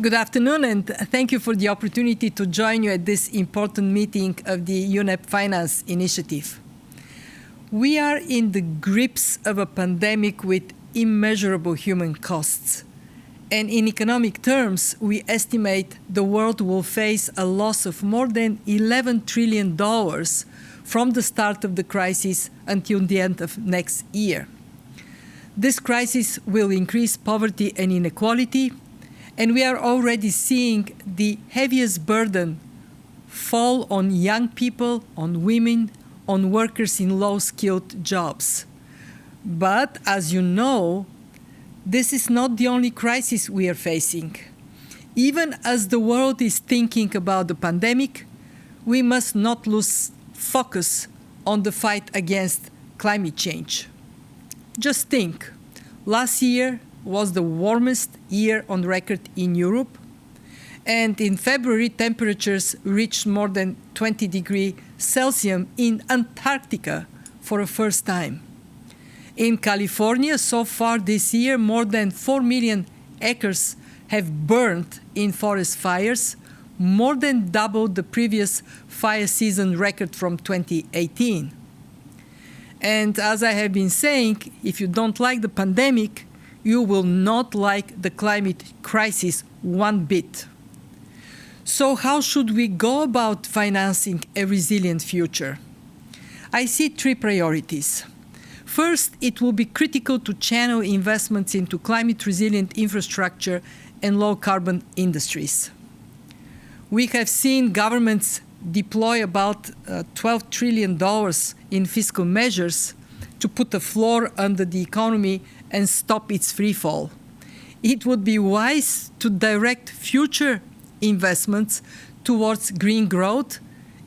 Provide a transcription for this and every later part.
Good afternoon, and thank you for the opportunity to join you at this important meeting of the UNEP Finance Initiative. We are in the grips of a pandemic with immeasurable human costs. And in economic terms, we estimate the world will face a loss of more than $11 trillion from the start of the crisis until the end of next year. This crisis will increase poverty and inequality, and we are already seeing the heaviest burden fall on young people, on women, on workers in low-skilled jobs. But as you know, this is not the only crisis we are facing. Even as the world is thinking about the pandemic, we must not lose focus on the fight against climate change. Just think, last year was the warmest year on record in Europe, and in February temperatures reached more than 20 degrees Celsius in Antarctica for the first time. In California, so far this year, more than 4 million acres have burned in forest fires, more than double the previous fire season record from 2018. And as I have been saying, if you don't like the pandemic, you will not like the climate crisis one bit. So how should we go about financing a resilient future? I see three priorities. First, it will be critical to channel investments into climate-resilient infrastructure and low-carbon industries. We have seen governments deploy about $12 trillion in fiscal measures to put a floor under the economy and stop its free fall. It would be wise to direct future investments towards green growth,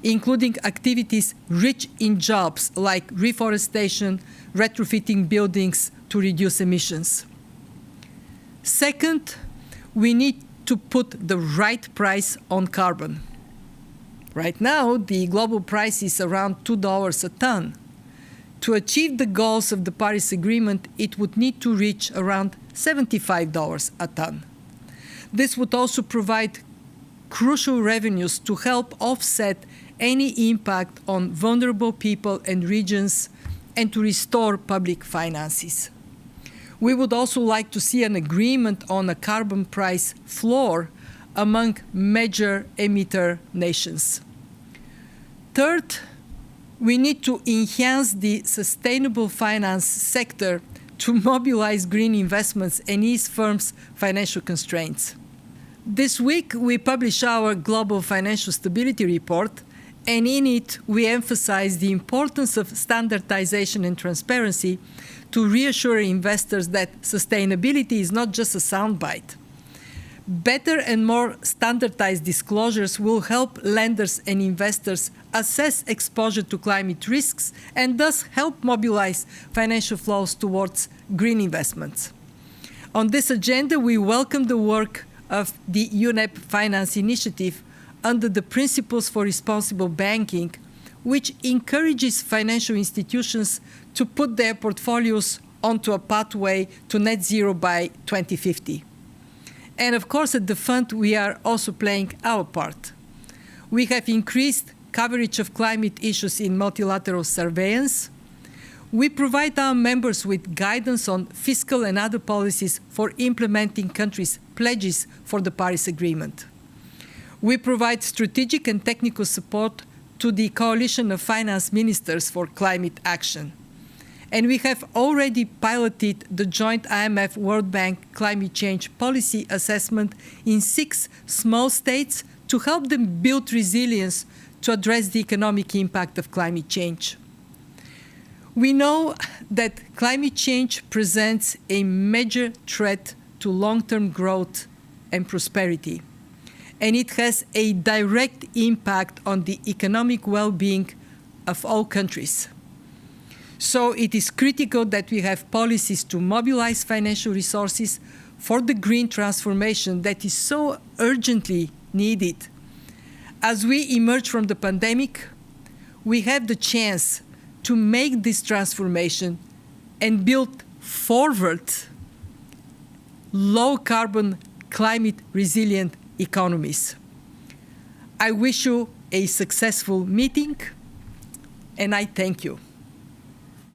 including activities rich in jobs like reforestation, retrofitting buildings to reduce emissions. Second, we need to put the right price on carbon. Right now, the global price is around $2 a ton. To achieve the goals of the Paris Agreement, it would need to reach around $75 a ton. This would also provide crucial revenues to help offset any impact on vulnerable people and regions and to restore public finances. We would also like to see an agreement on a carbon price floor among major emitter nations. Third, we need to enhance the sustainable finance sector to mobilize green investments and ease firms' financial constraints. This week, we publish our Global Financial Stability Report, and in it, we emphasize the importance of standardization and transparency to reassure investors that sustainability is not just a soundbite. Better and more standardized disclosures will help lenders and investors assess exposure to climate risks and thus help mobilize financial flows towards green investments. On this agenda, we welcome the work of the UNEP Finance Initiative under the Principles for Responsible Banking, which encourages financial institutions to put their portfolios onto a pathway to net zero by 2050. And of course, at the fund, we are also playing our part. We have increased coverage of climate issues in multilateral surveillance. We provide our members with guidance on fiscal and other policies for implementing countries' pledges for the Paris Agreement. We provide strategic and technical support to the Coalition of Finance Ministers for Climate Action. And we have already piloted the joint IMF World Bank climate change policy assessment in 6 small states to help them build resilience to address the economic impact of climate change. We know that climate change presents a major threat to long-term growth and prosperity, and it has a direct impact on the economic well-being of all countries. So it is critical that we have policies to mobilize financial resources for the green transformation that is so urgently needed. As we emerge from the pandemic, we have the chance to make this transformation and build forward low-carbon climate-resilient economies. I wish you a successful meeting, and I thank you.